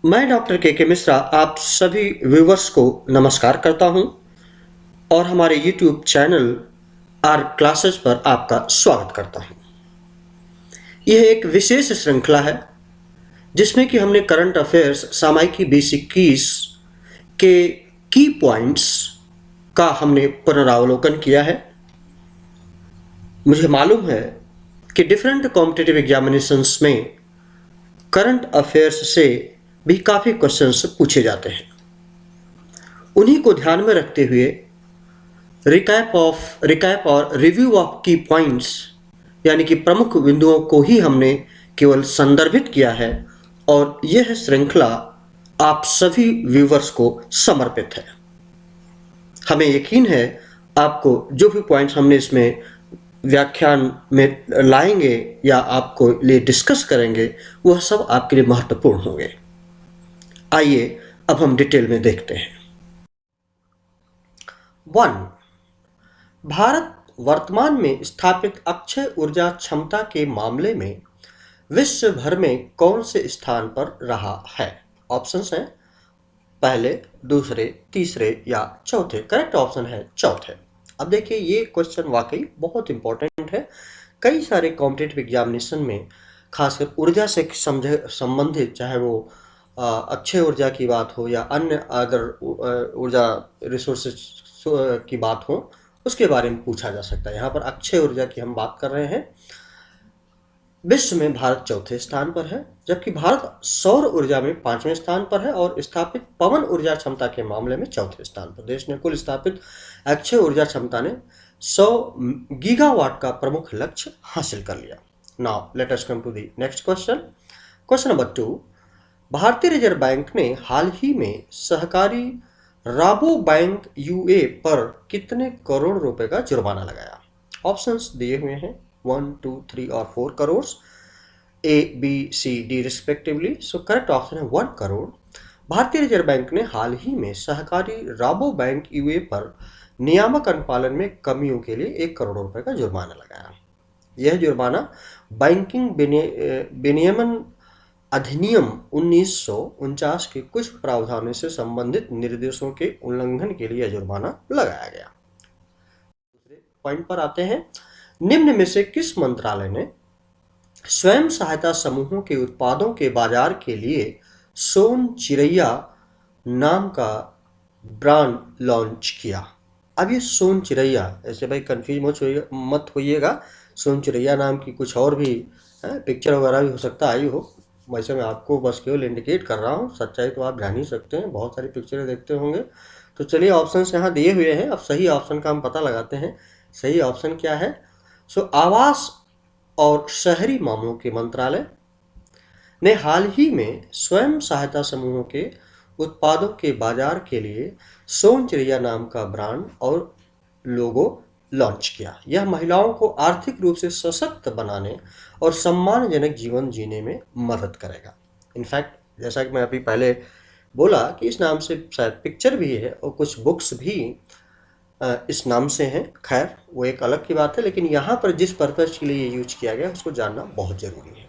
मैं डॉक्टर के मिश्रा आप सभी व्यूवर्स को नमस्कार करता हूं और हमारे यूट्यूब चैनल आर क्लासेस पर आपका स्वागत करता हूं। यह एक विशेष श्रृंखला है जिसमें कि हमने करंट अफेयर्स सामायिकी बेसिक कीज के की पॉइंट्स का हमने पुनरावलोकन किया है। मुझे मालूम है कि डिफरेंट कॉम्पिटिटिव एग्जामिनेशंस में करंट अफेयर्स से भी काफ़ी क्वेश्चंस पूछे जाते हैं। उन्हीं को ध्यान में रखते हुए रिकैप और रिव्यू ऑफ की पॉइंट्स यानी कि प्रमुख बिंदुओं को ही हमने केवल संदर्भित किया है और यह श्रृंखला आप सभी व्यूवर्स को समर्पित है। हमें यकीन है आपको जो भी पॉइंट्स हमने इसमें व्याख्यान में लाएंगे या आपको लिए डिस्कस करेंगे वह सब आपके लिए महत्वपूर्ण होंगे। आइए अब हम डिटेल में देखते हैं। 1. भारत वर्तमान में स्थापित अक्षय ऊर्जा क्षमता के मामले में विश्व भर में कौन से स्थान पर रहा है? ऑप्शंस हैं पहले, दूसरे, तीसरे या चौथे। करेक्ट ऑप्शन है चौथे। अब देखिए ये क्वेश्चन वाकई बहुत इंपॉर्टेंट है। कई सारे कॉम्पिटिटिव एग्जामिनेशन में खासकर ऊर्जा से संबंधित, चाहे वो अक्षय ऊर्जा की बात हो या अन्य अदर ऊर्जा रिसोर्सेज की बात हो, उसके बारे में पूछा जा सकता है। यहाँ पर अक्षय ऊर्जा की हम बात कर रहे हैं। विश्व में भारत चौथे स्थान पर है, जबकि भारत सौर ऊर्जा में 5वें स्थान पर है और स्थापित पवन ऊर्जा क्षमता के मामले में चौथे स्थान पर। देश ने कुल स्थापित अक्षय ऊर्जा क्षमता ने 100 गीगावाट का प्रमुख लक्ष्य हासिल कर लिया। Now let us come to the next question. Question number 2, भारतीय रिजर्व बैंक ने हाल ही में सहकारी राबो बैंक यूए पर कितने करोड़ रुपए का जुर्माना लगाया? ऑप्शंस दिए हुए हैं 1, 2, 3 और 4 crore, A, B, C, D respectively. So correct option है 1 करोड़। भारतीय रिजर्व बैंक ने हाल ही में सहकारी राबो बैंक यूए पर नियामक अनुपालन में कमियों के लिए 1 करोड़ रुपए का जुर्माना लगाया। यह जुर्माना बैंकिंग विनियमन अधिनियम 1949 के कुछ प्रावधानों से संबंधित निर्देशों के उल्लंघन के लिए जुर्माना लगाया गया। दूसरे पॉइंट पर आते हैं। निम्न में से किस मंत्रालय ने स्वयं सहायता समूहों के उत्पादों के बाजार के लिए सोन चिरैया नाम का ब्रांड लॉन्च किया? अब ये सोन चिरैया, ऐसे भाई कंफ्यूज मत होइएगा, सोन चिरैया नाम की कुछ और भी पिक्चर वगैरह भी हो सकता आई हो। वैसे मैं आपको बस केवल इंडिकेट कर रहा हूँ, सच्चाई तो आप जान ही सकते हैं, बहुत सारी पिक्चरें देखते होंगे। तो चलिए ऑप्शंस यहाँ दिए हुए हैं, अब सही ऑप्शन का हम पता लगाते हैं। सही ऑप्शन क्या है? सो आवास और शहरी मामलों के मंत्रालय ने हाल ही में स्वयं सहायता समूहों के उत्पादों के बाजार के लिए सोन चिरैया नाम का ब्रांड और लोगो लॉन्च किया। यह महिलाओं को आर्थिक रूप से सशक्त बनाने और सम्मानजनक जीवन जीने में मदद करेगा। इनफैक्ट जैसा कि मैं अभी पहले बोला कि इस नाम से शायद पिक्चर भी है और कुछ बुक्स भी इस नाम से हैं। खैर वो एक अलग की बात है, लेकिन यहाँ पर जिस पर्पज के लिए ये यूज किया गया उसको जानना बहुत जरूरी है।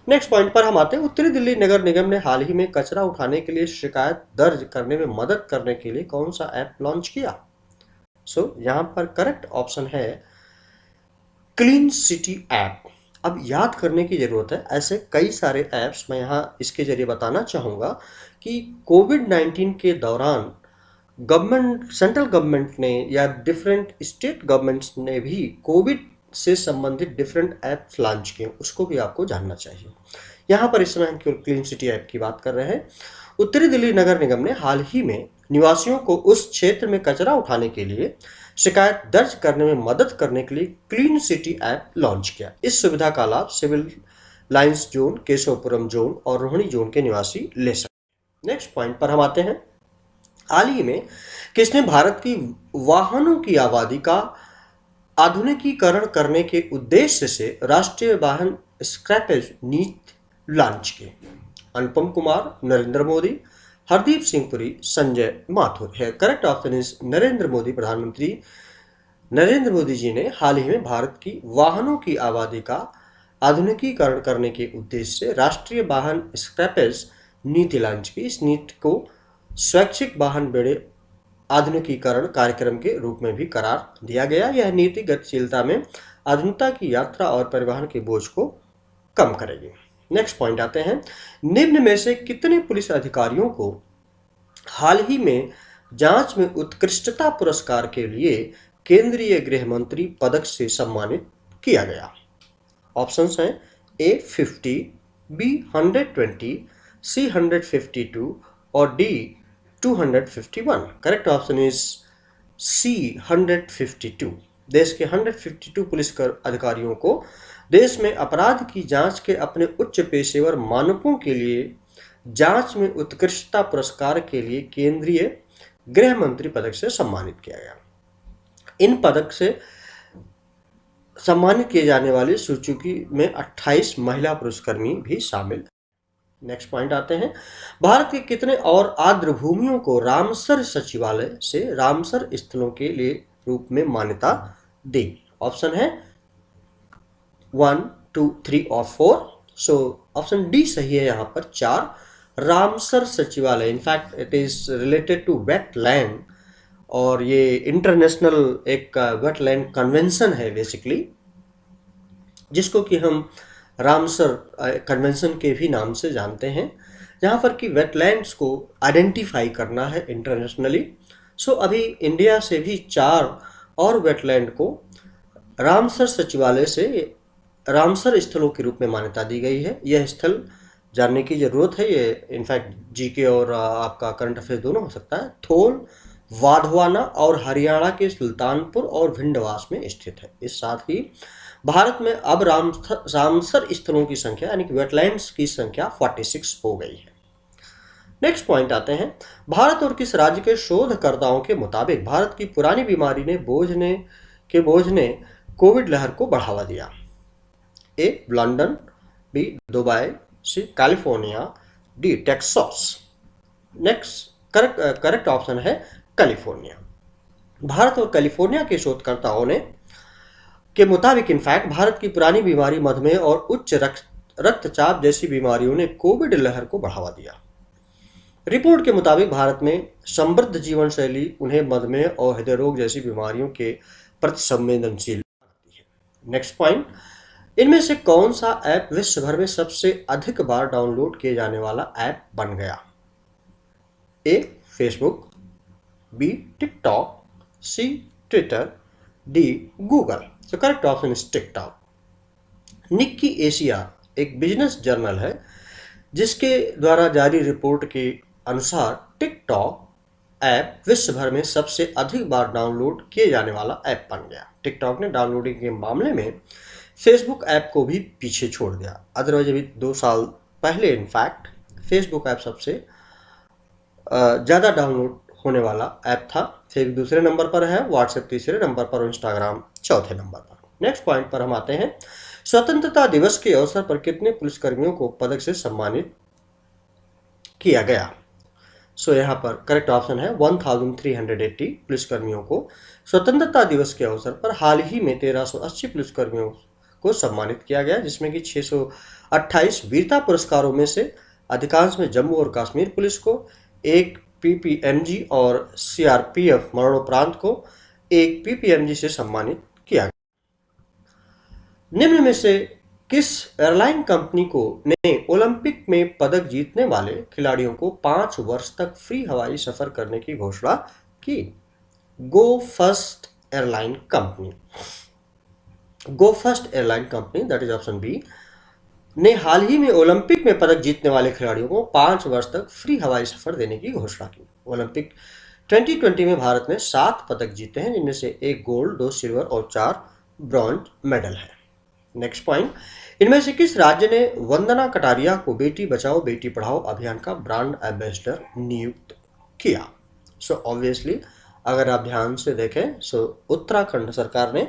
नेक्स्ट पॉइंट पर हम आते हैं। उत्तरी दिल्ली नगर निगम ने हाल ही में कचरा उठाने के लिए शिकायत दर्ज करने में मदद करने के लिए कौन सा ऐप लॉन्च किया? सो यहाँ पर करेक्ट ऑप्शन है क्लीन सिटी ऐप। अब याद करने की जरूरत है, ऐसे कई सारे ऐप्स मैं यहाँ इसके जरिए बताना चाहूँगा कि कोविड-19 के दौरान सेंट्रल गवर्नमेंट ने या डिफरेंट स्टेट गवर्नमेंट्स ने भी कोविड से संबंधित डिफरेंट ऐप्स लॉन्च किए, उसको भी आपको जानना चाहिए। यहाँ पर इस समय हम केवल क्लीन सिटी ऐप की बात कर रहे हैं। उत्तरी दिल्ली नगर निगम ने हाल ही में निवासियों को उस क्षेत्र में कचरा उठाने के लिए शिकायत दर्ज करने में मदद करने के लिए क्लीन सिटी ऐप लॉन्च किया। इस सुविधा का लाभ Civil Lines zone, Keshavpuram zone और रोहिणी जोन के निवासी ले सकते। नेक्स्ट पॉइंट पर हम आते हैं। हाल ही में किसने भारत की वाहनों की आबादी का आधुनिकीकरण करने के उद्देश्य से राष्ट्रीय वाहन स्क्रैपेज नीति लॉन्च की? अनुपम कुमार, नरेंद्र मोदी, हरदीप सिंह पुरी, संजय माथुर है। Correct option is Narendra Modi. प्रधानमंत्री नरेंद्र मोदी जी ने हाल ही में भारत की वाहनों की आबादी का आधुनिकीकरण करने के उद्देश्य से राष्ट्रीय वाहन स्क्रैपेज नीति लॉन्च की। इस नीति को स्वैच्छिक वाहन बेड़े आधुनिकीकरण कार्यक्रम के रूप में भी करार दिया गया। यह नीति गतिशीलता में आधुनिकता की यात्रा और परिवहन के बोझ को कम करेगी। नेक्स्ट पॉइंट आते हैं, निम्न में से कितने पुलिस अधिकारियों को हाल ही में जांच में उत्कृष्टता पुरस्कार के लिए केंद्रीय गृह मंत्री पदक से सम्मानित किया गया? ऑप्शंस हैं ए 50, बी 120, सी 152 और D 251। Correct option is C 152। देश के 152 पुलिस अधिकारियों को देश में अपराध की जांच के अपने उच्च पेशेवर मानकों के लिए जांच में उत्कृष्टता पुरस्कार के लिए केंद्रीय गृह मंत्री पदक से सम्मानित किया गया। इन पदक से सम्मानित किए जाने वाली सूची में 28 महिला पुलिसकर्मी भी शामिल हैं। नेक्स्ट पॉइंट आते हैं, भारत के कितने और आर्द्र भूमियों को रामसर सचिवालय से रामसर स्थलों के लिए रूप में मान्यता दी? ऑप्शन है 1, 2, 3 और 4। सो ऑप्शन डी सही है यहाँ पर 4। रामसर सचिवालय, in fact it is related to wetland और ये इंटरनेशनल एक वेटलैंड कन्वेंशन है बेसिकली, जिसको कि हम रामसर कन्वेंशन के भी नाम से जानते हैं, जहाँ पर कि वेटलैंड्स को आइडेंटिफाई करना है इंटरनेशनली। सो अभी इंडिया से भी 4 और वेटलैंड को रामसर सचिवालय से रामसर स्थलों के रूप में मान्यता दी गई है। यह स्थल जानने की जरूरत है, ये इनफैक्ट जीके और आपका करंट अफेयर्स दोनों हो सकता है। थोल, वाधवाना और हरियाणा के सुल्तानपुर और भिंडवास में स्थित है। इस साथ ही भारत में अब रामसर स्थलों की संख्या यानी कि वेटलैंड्स की संख्या 46 हो गई है। नेक्स्ट पॉइंट आते हैं, भारत और किस राज्य के शोधकर्ताओं के मुताबिक भारत की पुरानी बीमारी ने बोझ ने कोविड लहर को बढ़ावा दिया? A London, B Dubai, C California, D Texas. Next correct option है कैलिफोर्निया। भारत और कैलिफोर्निया के शोधकर्ताओं ने के मुताबिक इनफैक्ट भारत की पुरानी बीमारी मधुमेह और उच्च रक्तचाप जैसी बीमारियों ने कोविड लहर को बढ़ावा दिया। रिपोर्ट के मुताबिक भारत में समृद्ध जीवन शैली उन्हें मधुमेह और हृदय रोग जैसी बीमारियों के प्रति संवेदनशील बनाती है। नेक्स्ट पॉइंट, इनमें से कौन सा ऐप विश्व भर में सबसे अधिक बार डाउनलोड किए जाने वाला ऐप बन गया? A Facebook, B TikTok, C Twitter, D Google. So correct option is TikTok. Nikkei Asia एक बिजनेस जर्नल है जिसके द्वारा जारी रिपोर्ट के अनुसार टिकटॉक ऐप विश्व भर में सबसे अधिक बार डाउनलोड किए जाने वाला ऐप बन गया। टिकटॉक ने डाउनलोडिंग के मामले में फेसबुक ऐप को भी पीछे छोड़ दिया। अदरवाइज अभी 2 साल पहले इनफैक्ट फेसबुक ऐप सबसे ज़्यादा डाउनलोड होने वाला ऐप था। फेसबुक दूसरे नंबर पर है, व्हाट्सएप तीसरे नंबर पर और इंस्टाग्राम चौथे नंबर पर। नेक्स्ट पॉइंट पर हम आते हैं, स्वतंत्रता दिवस के अवसर पर कितने पुलिसकर्मियों को पदक से सम्मानित किया गया? सो यहाँ पर करेक्ट ऑप्शन है 1380 पुलिसकर्मियों को स्वतंत्रता दिवस के अवसर पर हाल ही में 1380 पुलिसकर्मियों को सम्मानित किया गया, जिसमें कि 628 वीरता पुरस्कारों में से अधिकांश में जम्मू और कश्मीर पुलिस को, एक पीपीएमजी और सीआरपीएफ मरणोपरांत को एक पीपीएमजी से सम्मानित किया गया। निम्न में से किस एयरलाइन कंपनी ने ओलंपिक में पदक जीतने वाले खिलाड़ियों को 5 वर्ष तक फ्री हवाई सफर करने की घोषणा की? Go First airline company that is option B ने हाल ही में ओलंपिक में पदक जीतने वाले खिलाड़ियों को 5 वर्ष तक फ्री हवाई सफर देने की घोषणा की। ओलंपिक 2020 में भारत ने 7 पदक जीते हैं, जिनमें से 1 गोल्ड, 2 सिल्वर और 4 ब्रॉन्ज मेडल है। नेक्स्ट पॉइंट, इनमें से किस राज्य ने वंदना कटारिया को बेटी बचाओ बेटी पढ़ाओ अभियान का ब्रांड एम्बेसडर नियुक्त किया? सो ऑब्वियसली अगर आप ध्यान से देखें सो उत्तराखंड सरकार ने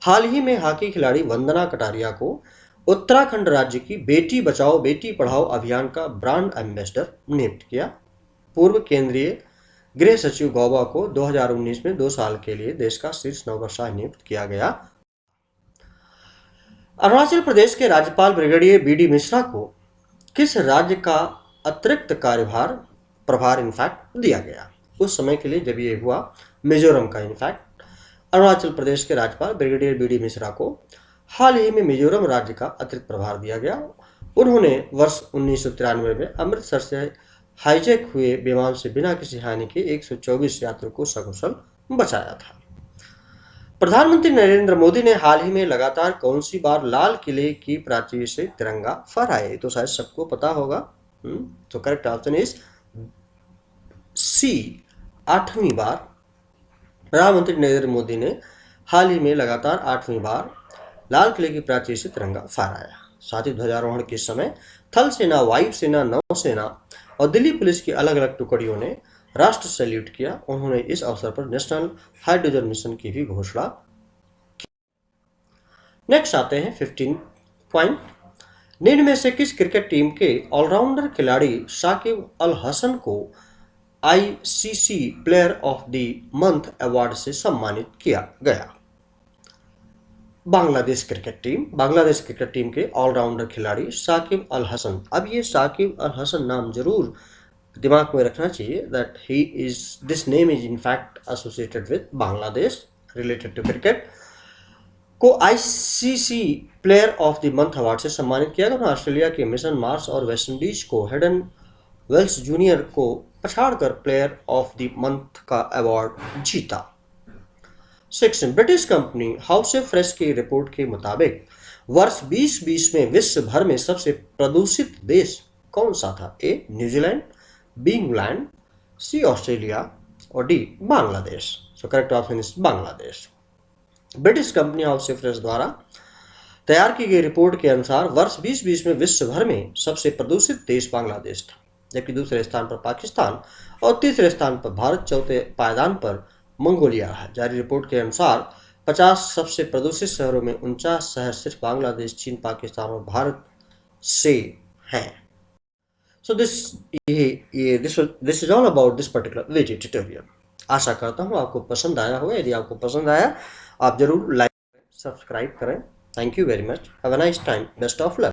हाल ही में हॉकी खिलाड़ी वंदना कटारिया को उत्तराखंड राज्य की बेटी बचाओ बेटी पढ़ाओ अभियान का ब्रांड एम्बेसडर नियुक्त किया। पूर्व केंद्रीय गृह सचिव गौबा को 2019 में 2 साल के लिए देश का शीर्ष नौकरशाह नियुक्त किया गया। अरुणाचल प्रदेश के राज्यपाल ब्रिगेडियर बीडी मिश्रा को किस राज्य का अतिरिक्त कार्यभार प्रभार इनफैक्ट दिया गया। उस समय के लिए जब ये हुआ, मिजोरम का इनफैक्ट अरुणाचल प्रदेश के राज्यपाल ब्रिगेडियर बी डी मिश्रा को हाल ही में मिजोरम राज्य का अतिरिक्त प्रभार दिया गया। उन्होंने वर्ष 1993 में अमृतसर से हाईजैक हुए विमान से बिना किसी हानि के 124 यात्रियों को सकुशल बचाया था। प्रधानमंत्री नरेंद्र मोदी ने हाल ही में लगातार कौन सी बार लाल किले की प्राचीर से तिरंगा फहराया? तो शायद सबको पता होगा। तो करेक्ट ऑप्शन इज सी, 8वीं बार। प्रधानमंत्री नरेंद्र मोदी ने हाल ही में लगातार 8वीं बार लाल किले की प्राचीर से तिरंगा फहराया। साथ ही ध्वजारोहण के समय थल सेना, वायुसेना, नौसेना और दिल्ली पुलिस की अलग अलग टुकड़ियों ने राष्ट्र सैल्यूट किया। उन्होंने इस अवसर पर नेशनल हाइड्रोजन मिशन की भी घोषणा की। नेक्स्ट आते हैं 15 पॉइंट। निम्न में से किस क्रिकेट टीम के ऑलराउंडर खिलाड़ी शाकिब अल हसन को ICC player of the month award से सम्मानित किया गया? बांग्लादेश क्रिकेट टीम के ऑलराउंडर खिलाड़ी शाकिब अल हसन। अब ये शाकिब अल हसन नाम जरूर दिमाग में रखना चाहिए that this name is in fact associated with Bangladesh related to cricket. को ICC player of the month award से सम्मानित किया गया। ऑस्ट्रेलिया के मिशन मार्स और वेस्ट इंडीज को हेडन वेल्स जूनियर को पछाड़कर प्लेयर ऑफ द मंथ का अवार्ड जीता। 6. ब्रिटिश कंपनी हाउस फ्रेश की रिपोर्ट के मुताबिक वर्ष 2020 में विश्व भर में सबसे प्रदूषित देश कौन सा था? ए न्यूजीलैंड, बी इंग्लैंड, सी ऑस्ट्रेलिया और D Bangladesh. So correct option is Bangladesh. British company House fresh द्वारा तैयार की गई रिपोर्ट के अनुसार वर्ष 2020 में विश्व भर में सबसे प्रदूषित देश बांग्लादेश था, जबकि दूसरे स्थान पर पाकिस्तान और तीसरे स्थान पर भारत, चौथे पायदान पर मंगोलिया है। जारी रिपोर्ट के अनुसार 50 सबसे प्रदूषित शहरों में 49 शहर सिर्फ बांग्लादेश, चीन, पाकिस्तान और भारत से हैं। So this is all about this particular video tutorial. आशा करता हूँ आपको पसंद आया होगा। यदि आपको पसंद आया आप जरूर लाइक, सब्सक्राइब करें। Thank you very much. Have a nice time. Best of luck.